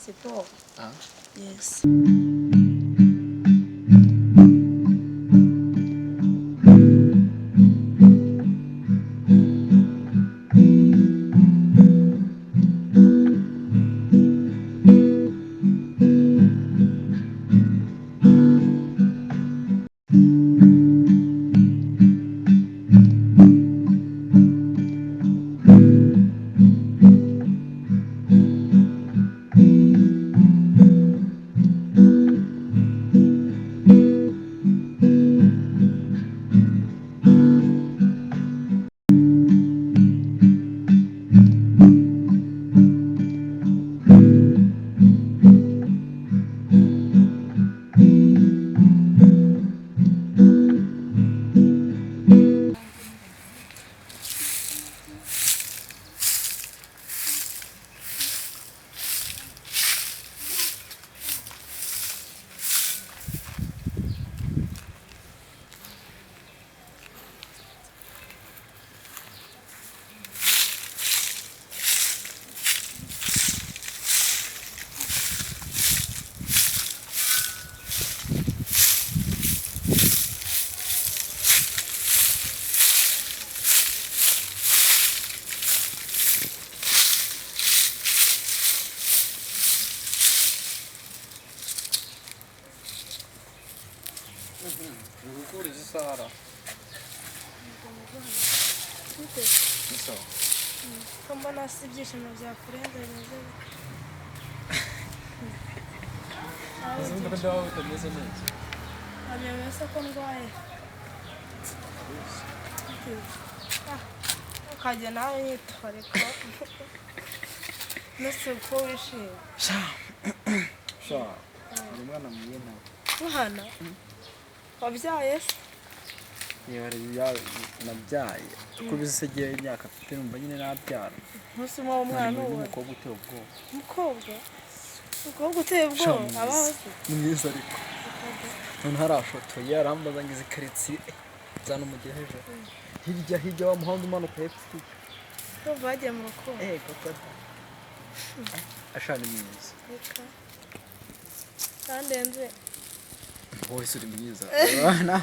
C'est toi. Ah. Yes. Urukundo zisara. Gute? Niso. Kamba nasi ibyishimo byakurenze neza. Uzundi ko ndaho utameze neza. Amemesa ko ndwaye. Ukajya nawe yitware ko. Nese ko wishimye. Sha. Ni mwana mwina. Mwana? Wabyaye se? Yari nabyaye. Kuko bizisegeye imyaka afite numva nyine nabyara. Musuma w'umwana n'uwo. Umukobwa uteye ubwoba. Umukobwa? Umukobwa uteye ubwoba abaho se? Ni mwiza ariko. None harashotoye arambaza ngize karitsiye. Zana umugera hejuru. Hirya wa muhanda umanuka hepfo. Ko bagiye mu rukundo. Koko. Ashana mwiza. Reka. Kandi nze. Wowe suri mwiza. Abana.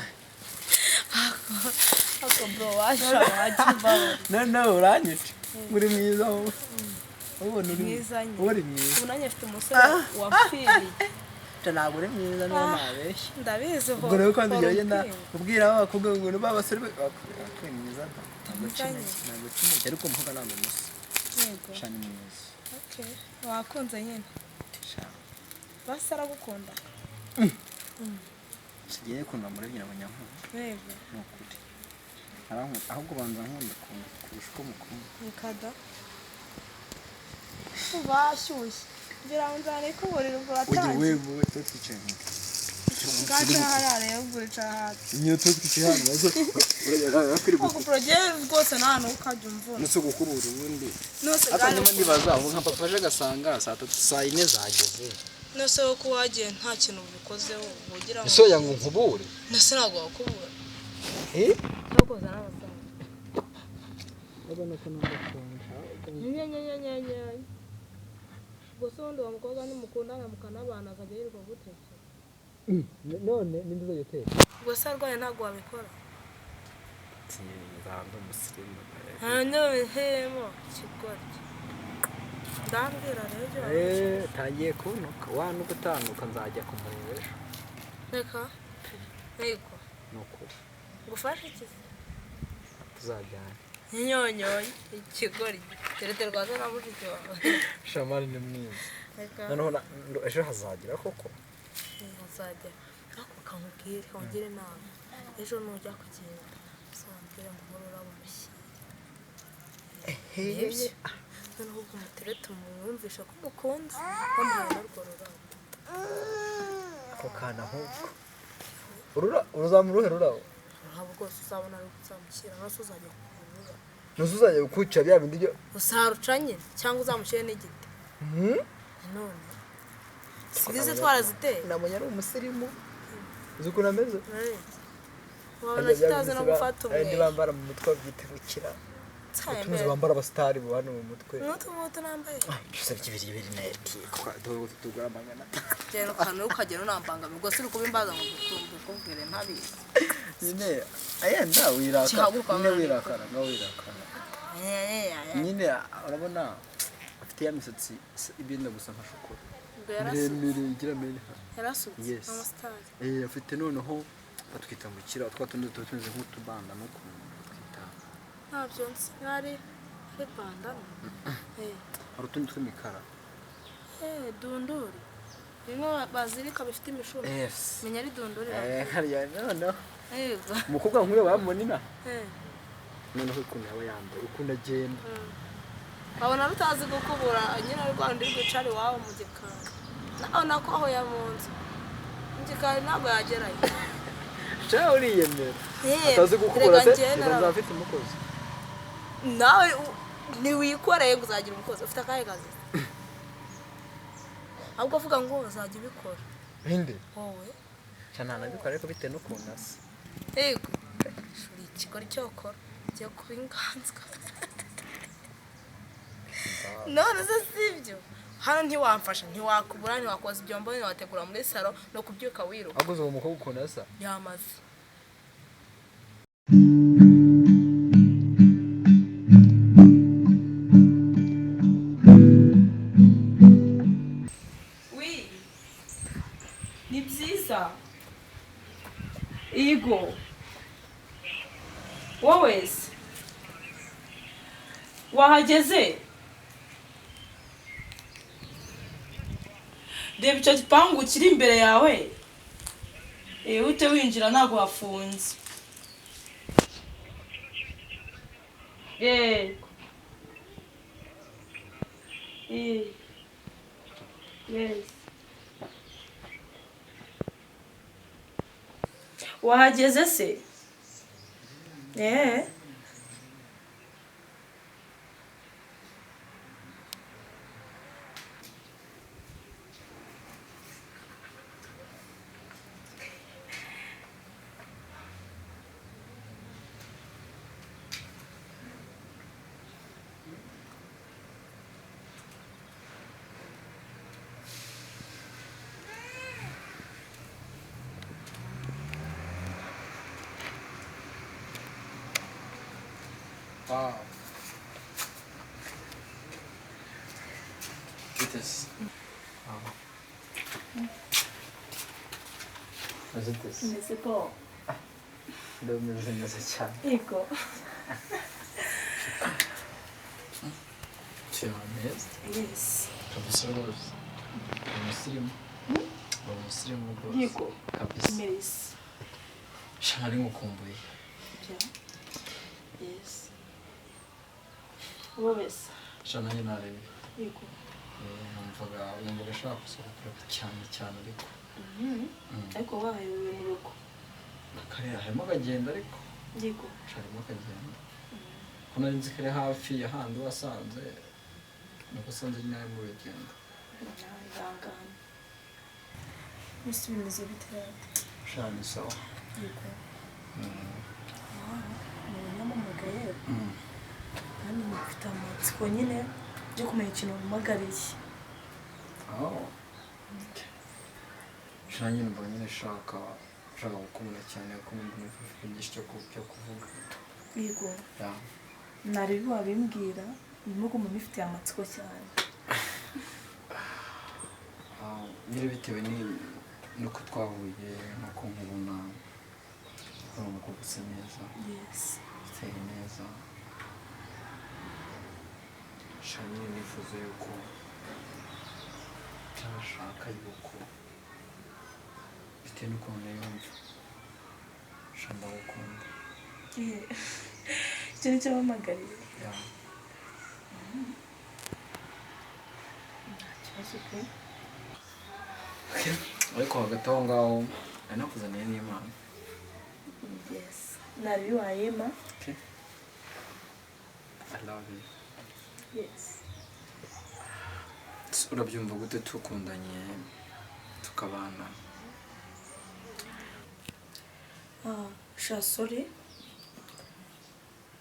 Ako bro wajimba. No, uranyita. Muri mwiza wowe. Ubona uri mwiza. Uri mwiza. Unanye afite umusore wapfiriye. Ntabwo uri mwiza niyo nabeshye. Ndabizi ho. Ubwo rero kandi ngenda ubwira abakobwa ngo babasore bakwe mwiza. Ntabwo kimwe ariko mvuga ntabwo musa. Yego. Shani mwiza. Okay. Wakunze nyine. Sha. Basara gukunda. Sigiye kuna murebye abanyankuru. Yego. Nukuri. Ahubwo banza nkunda kurusha uko mukunda. Nikada. Ubashyushye. Ngira ngo nzane ko buri rugura cyane. Ujye wewe twicaye. Gacha harare yo gurica hati. Niyo twicaye hano bazo. Uragakiri Koko project rwose nta ukajya umvuna. Nose gukubura ubundi. Nose gane ndi bazaho nka papa aje gasanga saa 3 saa 4 zageze. Nose wo kuwagiye nta kintu bikozeho ugira ngo. So yangu nkubure. Nose nagwa kubura. Nakoza n'abasanga. Abana ko n'abakonja. Nyanya. Gosondo wa mukobwa n'umukundana mukanabana akajya yirirwa guteka. None nindizo yoteye. Gosa rwaye ntago wabikora. Nzando musirimu. Hano hemo kigoryi. Ndambira rero. Tagiye kunuka wanu gutanduka nzajya kumurebesha. Reka. Yego. Nuko. Gufasha iki? Tuzajyana. nyonyonyi ikigori tereterwa na mushiki wawe shamari ni mwiza noneho ejo hazagira koko hazajya ako kamubwire kongere inama ejo nujya kugenda usambwira ngo ururabo mushyire noneho ubwo umuterete umwumvisha ko umukunzi bamuhaye n'urwo rurabo ako kana ahubwo uruzamuruhe rurabo ururabo rwose uzabona ari uzamushyira nose uzajya kukurura nose uzajya kukwicira bya bindi byo usaruca nyine cyangwa uzamushyire n'igiti none sigize twaraziteye nabonye ari umusirimu uzi ukuntu ameze wabona kitazi no gufata umwe ndi bambara mu mutwe bwiterukira utuzi bambara abasitari bo hano mu mutwe n'utu nambaye byose by'ibiri na eti tugura amagana cyane ukanu ukagera unambangama ubwo siri kubimbaza ngo kubwire ntabizi nyine ayenda wirakara nyine urabona afite ya misatsi ibinda gusa nka shokora miremire igira mene yarasutse amusitari afite noneho batwita mu kira twatundi tutunze nk'utubanda no twita ntabyo nzi ari banda hari utundi tw'imikara dunduri bimwe bazirika bifite imishumi menya ari dunduri hariya noneho umukobwa nk'uyu bamunina noneho ukuntu yaba yambaye ukuntu agenda babona rutazi gukubura nyine rwanda iri gucara iwabo mu gikari nawe nako aho yamunze mu gikari ntabwo yagerayo shaho uriyemera atazi gukubura se azafite umukozi nawe ntiwikoreye ngo uzagira umukozi ufite akahe kazi ahubwo avuga ngo uzajya ubikora inde wowe cyane nabikora ariko bitewe n'ukuntu asa yego shuri ikigori cyokora ugiye kuba inganzwa none se sibyo hano ntiwamfasha ntiwakubura ntiwakoza ibyombo ntiwategura muri salo no kubyuka wiruka aguze uwo mukobwa ukuntu asa yamaze ni byiza igo wowe wahageze reba icyo gipangu kiri imbere yawe ute winjira ntabwo hafunze wahageze se Wow. It is. Is it this? Musical. Don't listen as a child. Yuko. To be honest. Yes. Professor was Muslim. Muslim was. Yuko. Kabisa. Yes. Shana Umukumbuye. Yes. Wowe Shana yinarebe. Yuko. Numvaga ashaka gusohoka cyane ariko. Ariko wahayobewe mu rugo. Akarera harimo akagenda ariko. Yuko. Harimo akagenda. Ko nari nzi kare hafi y'ahandi wasanze. Nuko sanze nyine mu rugendo. Ndangana. Bimeze bite? Shana sawa. Yuko. Namamagaye. Kandi mufite amatsiko nyine byo kumenya ikintu umugariye. Shana nyine mba nyine shaka gukubura cyane ko mbona byinshi cyo kuvuga. Yego. Nari wabimbwira nuko umuntu ifite amatsiko cyane. Nyine bitewe nuko twahuye nuko nkubona umukobwa usa neza. Yes. Uteye neza. shanye nifuza yuko cyashaka yuko bitewe n'ukuntu yumva shanda gukunda icyo ni cyo mpamagariye nta kibazo pe ariko hagati aho ngaho ari nakuzaniye n'Imana yes nabiwayema I love you yes urabyumva gute tukundanye tukabana sorry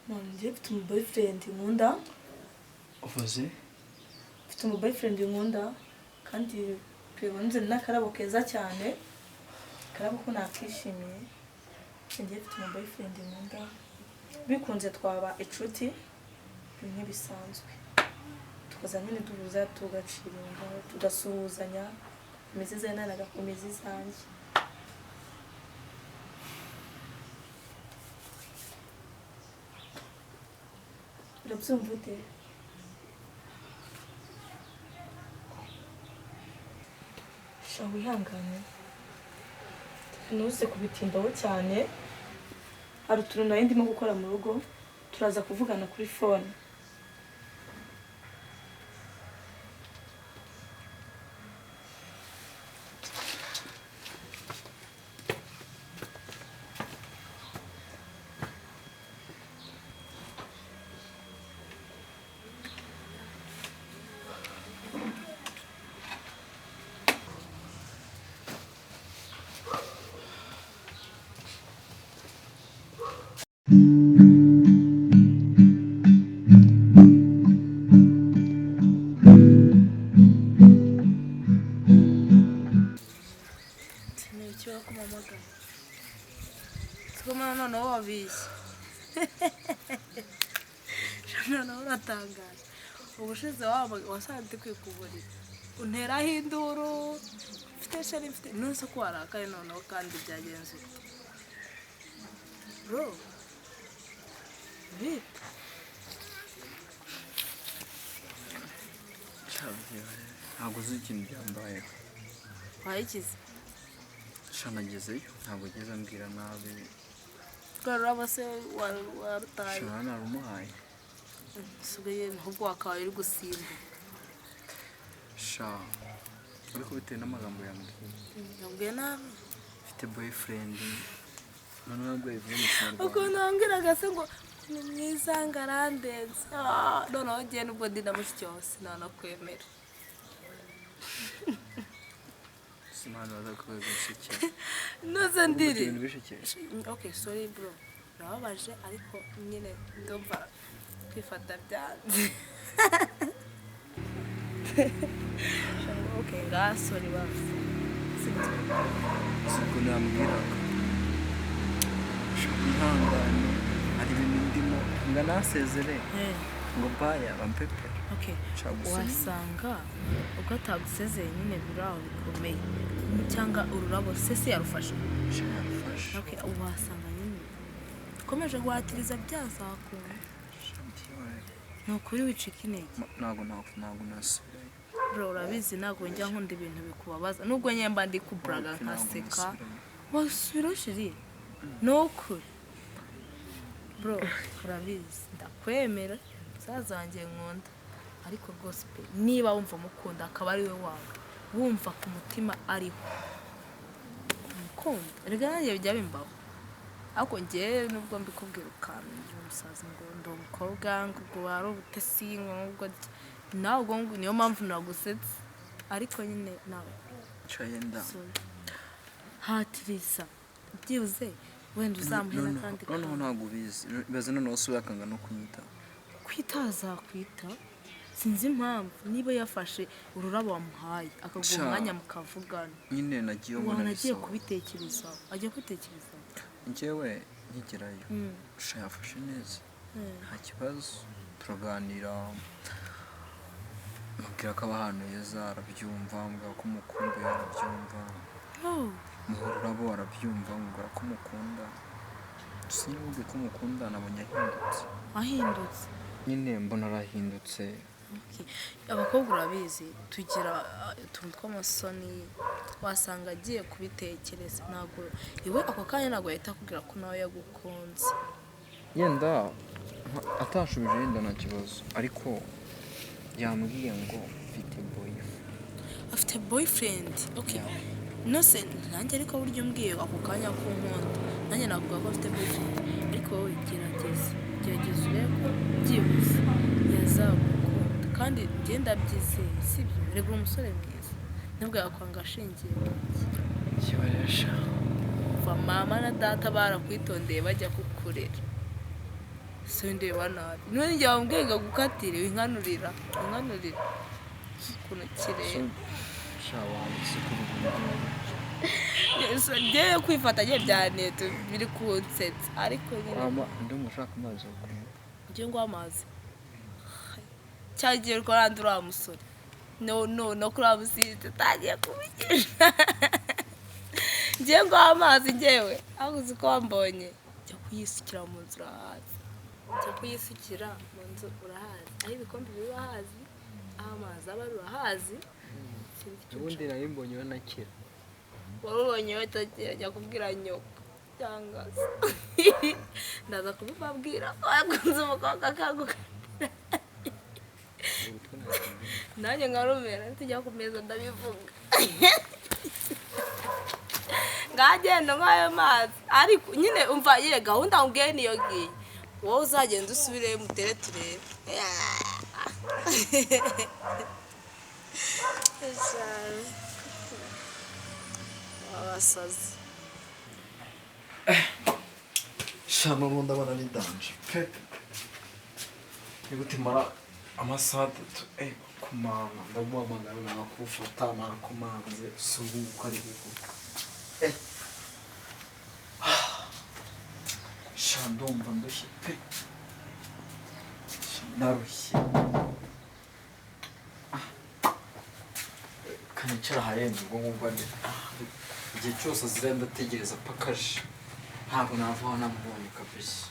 nanje mfite umu boyfriend nkunda uvuze mfite umu boyfriend nkunda kandi twibonze n'akarabo keza cyane karabo ko nakishimiye njye mfite umu boyfriend nkunda bikunze twaba inshuti bimwe bisanzwe tukaza nyine duhuza tugaciringa tugasuhuzanya imizi ze nagakomeza izanjye urabyumva ute sha wihangane ntuze kubitindaho cyane hari utuntu nari ndimo gukora mu rugo turaza kuvugana kuri phone noneho wabishye noneho uratangaje ubushize wasanze kwikuburira unteraho induru mfite shari mfite nonese ko warakaye noneho kandi byagenze ute bro bite ntabwo uzi ikintu byambayeho wayikize shanagezeyo ntabwo ugeze ambwira nabi rurabo se warutaye shana narumuhaye subiye ahubwo wakabaye uri gusimba sha ariko bitewe n'amagambo yambwiye nabi mfite boyfriend none nabwo ivuye mu Kinyarwanda uko nambwiraga se ngo ni mwiza ngarandenze noneho ngiye nubwo ndi na mushiki wose nanakwemera simana bazakubaza gushikira noze ndiri okay sorry bro nababaje ariko nyine ndumva kwifata byanze okay sorry basi siko nambwiraga shihangane ari ibintu ndimo nganasezere ngo baya bampepe okay wasanga ubwo atagusezeye nyine biraho bikomeye cyangwa ururabo sese yarufashe okay wasanga nyine komeje guhatiriza byazakunda nukuri wicika intege ntago nasubirayo bro urabizi ntago njya nkunda ibintu bikubabaza nubwo nyemba ndi kubraga nkaseka wasubira shiri nukuri bro urabizi ndakwemera zazangiye nkunda ariko rwose pe niba wumva mukunda akaba ari we wawe wumva ku mutima ariho mukunda erega nanjye bijya bimbaho ariko njyewe nubwo mbikubwira ukamenya umusazi ngo ndi umukobwa ngo wari ubutesi ngo nawe ubwo niyo mpamvu nagusetse ariko nyine nawe cyenda hatiriza byibuze wenda uzamuhera kandi noneho ntabwo ubizi bibaze noneho usubira akanga no kunyita kwitaza kwita sinzi impamvu niba yafashe ururabo wamuhaye akaguha umwanya mukavugana nyine nagiye mbona nagiye kubitekereza agiye kwitekereza njyewe nkigerayo yafashe neza nta kibazo turaganira mubwira ko aba ahantu heza arabyumva mubwira ko umukumbuye arabyumva ururabo arabyumva mubwira ko umukunda sinimubwira ko umukunda nabonye ahindutse ahindutse nyine mbona arahindutse abakobwa urabizi tugira utuntu tw'amasoni wasanga agiye kubitekereza ntabwo iwe ako kanya ntabwo yahita akubwira ko nawe yagukunze yenda atashubije yenda nta kibazo ariko yambwiye ngo afite boyfriend okay nose nanjye ariko buryo mbwiye ako kanya ko nkunda nanjye navuga ko afite boyfriend ariko wowe gerageza urebe ko byibuze yazagukunda kandi ngenda byizeye sibyo reba umusore mwiza nubwo yakwanga ashingiye kibaresha va mama na data barakwitondeye bajya kukurera so ndeba nabi none njye wambwiye ngo gukatire winkanurira ukuntu kireba so njyewe kwifata njye byaneto biri kunsetsa ariko nyine ndumushaka amazi yo kunywa njye ngo amazi cyagiye rwanda uriya musore no kuri amusite tagiye kubigisha njye ngo amazi njyewe aguze ko wambonye njya kuyisukira mu nzu urahazi aho ibikombe biba hazi aho amazi aba ari urahazi ubundi nari mbonye we nakira warubonye we takira ajya kubwira nyoko cyangwa se ndaza kubibabwira ko yakunze umukobwa akaguka nanjye nkarumera tujya ku meza ndabivuga ngagenda nk'ayo mazi ariko nyine umva ye gahunda mbwiye niyo ngiye wowe uzagenda usubire mutere turebe abasazi shama ngo ndabona ni danje pe nigutimara amasaha 3 kumama ndamuhamagara nakufata nakumanze subuko ari guko shandumva ndushye pe narushye kanicara harenze ubwo ngubwo igihe cyose azira ndategereza pakaje ntabwo navaho namubonye kabisa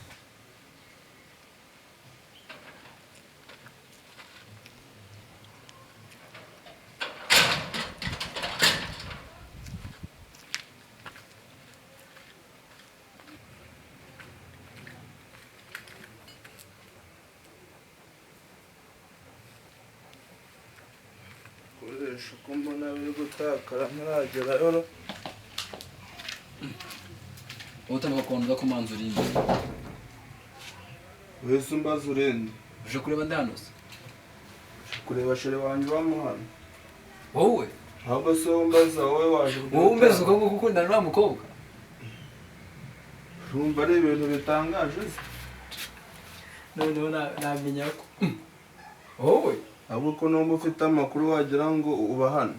uko mbona biri gutakara ntaragerayo utanga konda ko manzi urinde wese umbaza urende uje kureba ndanose kureba shere wanjye bamuhana wowe ahubwo se umbaza wowe waje wowe umbeze uko gukundana na mukobwa urumva ari ibintu bitangaje noneho namenya ko wowe ahubwo ko numva ufite amakuru wagira ngo uba hano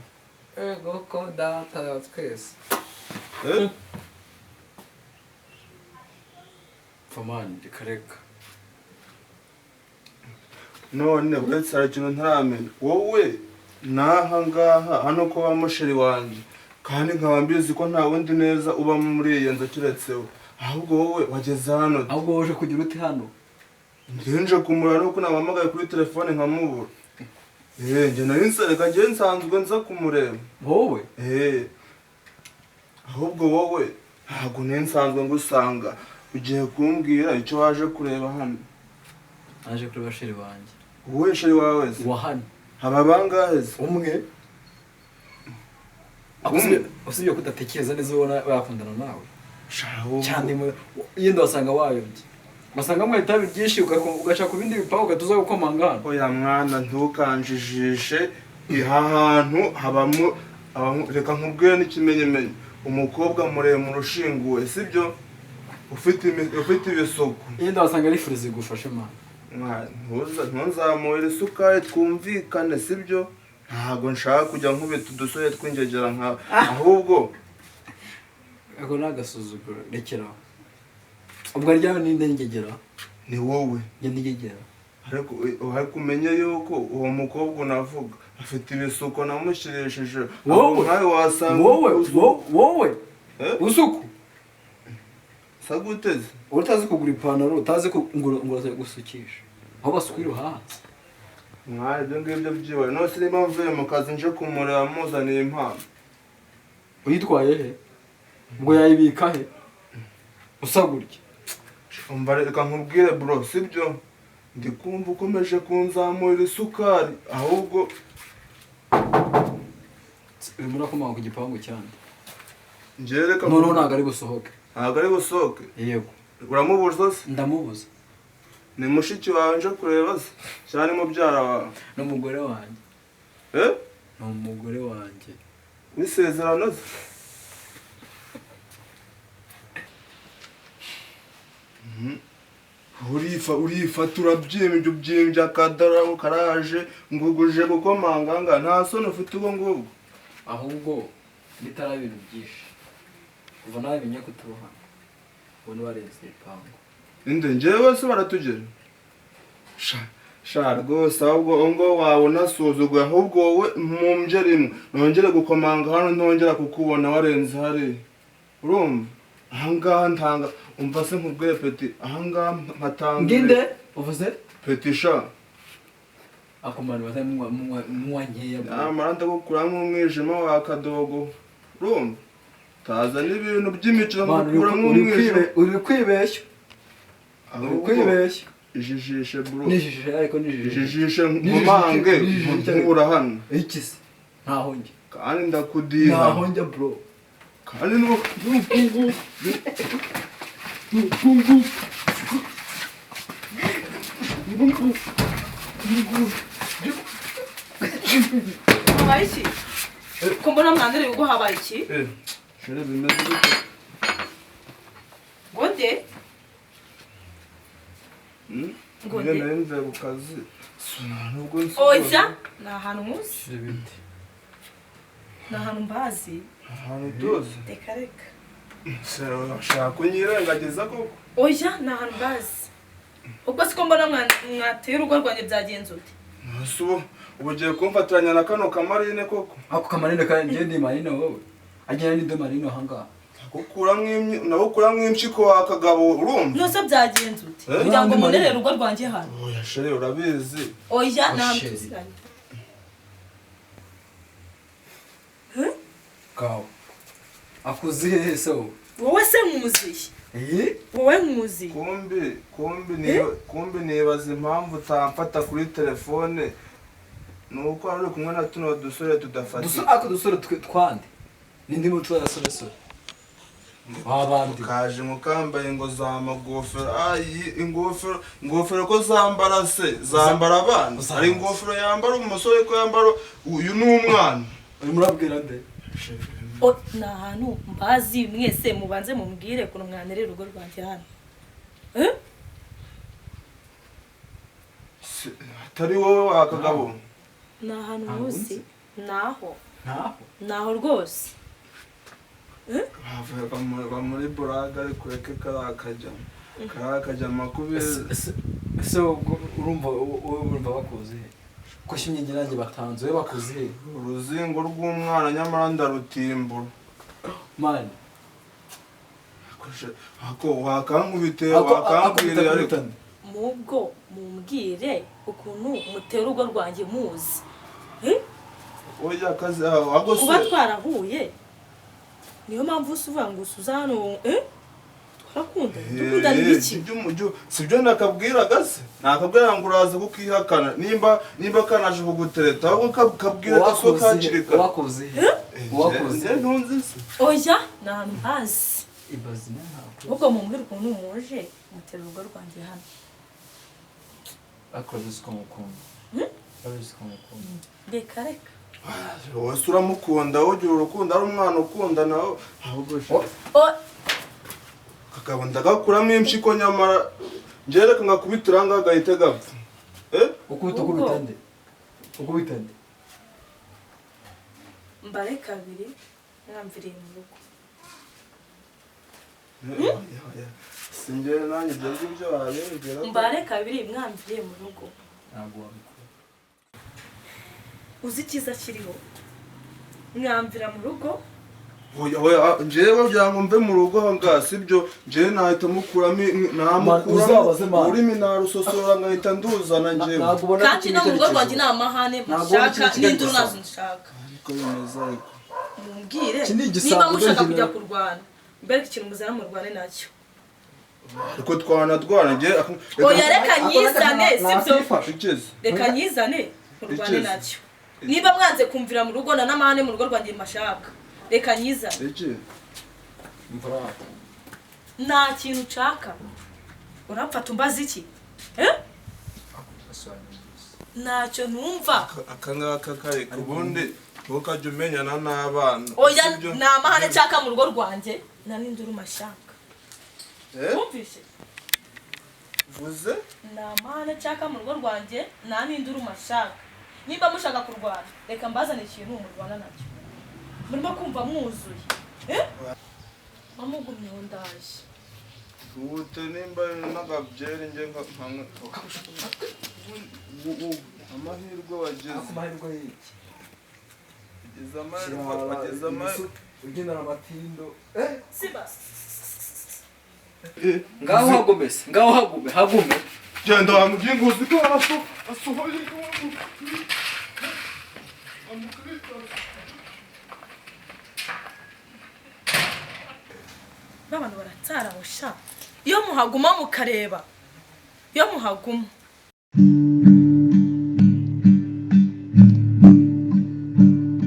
ego ko data twese famani rikareka none uretse hari ikintu ntaramenya wowe naha ngaha hano ko bamusheri wanjye kandi nkaba mbizi ko nta wundi neza uba muri iyi nzu keretse we ahubwo wowe wageze hano ahubwo woje kugira uti hano nje kumurana nuko nabahamagaye kuri telefone nkamubura njye nari nsareka njye nsanzwe nza kumureba wowe ahubwo wowe ntabwo nari nsanzwe ngusanga ugiye kumbwira icyo waje kureba hano naje kureba sheri wanjye wowe sheri wawe se wa hano haba bangahe se umwe usibye ko udatekereza neza ubona bakundana nawe cyane yenda wasanga wayobye basanga mu itabi byinshi ugaca ku bindi bipaho ugatuza gukomanga hano oya mwana ntukanjijishe aha hantu habamo reka nkubwire n'ikimenyemenye umukobwa muremure ushinguwe sibyo ufite ibisuku yenda wasanga ari furizi gufashe mwana ntuzamure isukari twumvikane sibyo ntabwo nshaka kujya nkubita udusore tw'ingegera nkawe ahubwo ako ni agasuzuguro rekeraho ubwo ryawe ninde ngegera ni wowe njye ndigegera ariko umenye yuko uwo mukobwa unavuga afite ibisuko namushiresheje wowe usuku mwari ibyo ngibyo byiwe nose niba mvuye mu kazi nje kumureba muzaniye impano uyitwaye he ngo yayibika he usa gutya umva reka nkubwire bro sibyo ndi kumva ukomeje kunzamurira isukari ahubwo urimo urakomanga ku gipangu cyane njye reka noneho ntabwo ari busohoke yego uramubuza se ndamubuza ni mushiki wawe nje kureba se cyane mubyara wawe n'umugore wanjye ni umugore wanjye n'isezerano se urifata urabyimbye akadaramu karaje nguguje gukomanganga nta soni ufite ubwo ngubwo ahubwo bitara ibintu byinshi kuva nawe binye kuturoha ubona wareze ipangu inde njyewe se baratugera sha rwose ahubwo ngo wawe unasuzuguye ahubwo wowe mumbye rimwe nongere gukomanga hano ntongera kukubona warenze hariya urumva ahangaha ntanga umva se nkubwire peti ahangaha mpatanga nginde uvuze peti sha akomana bata muwa nkeya amara ndagukura nk'umwijima wa kadogo urumva taza n'ibintu by'imikino ngukura nk'umwijima uri kwibeshya ijijishe bro nijijishe ariko ijijishe nkumange nkura hano iki se ntaho njye kandi ndakudiha ntaho njye bro kandi n'ukungu habaye iki ko mbona mwandereye ubwo habaye iki shere bimeze gute gode ngone nze ku kazi nubwo oya ni ahantu munsi ni ahantu mbazi ahantu tuzi reka reka shaka kunyirengagiza koko oya ni ahantu mbazi ubwo siko mbona mwateye urugo rwanjye byagenze ute ubu ugiye kumfatiranya na kano kamarine koko ako kamarine kanjye ndi marine wowe agenda n'indi marine ahangaha nagukuramwo impyiko wa kagabo urumva nose byagenze ute kugira ngo munderere urugo rwanjye hano oya shere urabizi oya ni ahantu tuziranye kawe akuzihe he se wowe se nkuziye wowe nkuziye kumbi nibaza impamvu utamfata kuri telefone nuko ari kumwe na tuno dusore tudafatika ako dusore twande nindi muco y'asoresore babandi kaje mukambaye ngo za magofero ingofero ko zambara se zambara abana hari ingofero yambara umusore ko yambara uyu n'umwana murabwira nde ni ahantu mbazi mwese mubanze mumbwire kuno mwanderera urugo rwanjye hano atari wowe wakagabo ni ahantu muzi naho rwose bamuri buraga ariko reke karakajya makubezi ese urumva bakuzi ko shimye nanjye batanze we bakuzi uruzingo rw'umwana nyamara ndarutimbura mani ako wakankubite wakankubire ariko mubwo mumbwire ukuntu mutera urugo rwanjye muzi oya kazi aho kuba twarahuye niyo mpamvu usuvuga ngo usuza hano twarakunda dukunda n'iki sibyo nakabwiraga se nakabwira ngo uraza kukihakana nimba kanaje kugutereta ahubwo kabwira ko kakirika wakoze ntunzi se oya ni ahantu mbazi ibazina ntabwo ubwo mumbwire ukuntu muje mutera urugo rwanjye hano akoze ko mukunda reka reka wese uramukunda ugira urukundo ari umwana ukunda nawe ahubwo kakaba ndagakuramo impyiko nyamara ngereka ngakubitira ngaha gahita gapfa ukubita nde mbare kabiri mwamviriye mu rugo singere nanjye ibyo ngibyo wabegera mbare kabiri mwamviriye mu rugo ntabwo wabikora uzi icyiza kiriho mwamvira mu rugo oya njyewe byango mve mu rugo hanga sibyo njyewe nahita mukuramo namukuramo urimi narusosora ngahita nduzana njyewe kandi no mu rugo rwanjye ni amahane mushaka n'induru nazo nshaka ariko bimeze ariko mumbwire niba mushaka kujya kurwana mbere ikintu muzana mu rwane nacyo ariko twanadwana njye oya reka nyizane sibyo reka nyizane kurwane nacyo niba mwanze kumvira mu rugo na n'amahane mu rugo rwanjye mashaka reka nyizane nta kintu nshaka urapfata umbaza iki ntacyo numva akangaka kareka ubundi ntukajya umenyana n'abana oya ni amahane nshaka mu rugo rwanjye nta n'induru mashaka wumvise vuze ni amahane nshaka mu rugo rwanjye nta n'induru mashaka niba mushaka kurwana reka mbazane ikintu murwana nacyo murimo kumva mwuzuye mamugumyeho ndaje ubute nimba n'agabyeri njye nkamwe amahirwe wageze wageze amahirwe ugendana amatindo siba ngaho hagume se ngaho hagume genda wamuginguzi ko asohoye n'abantu baratsara usha iyo muhaguma mukareba iyo muhaguma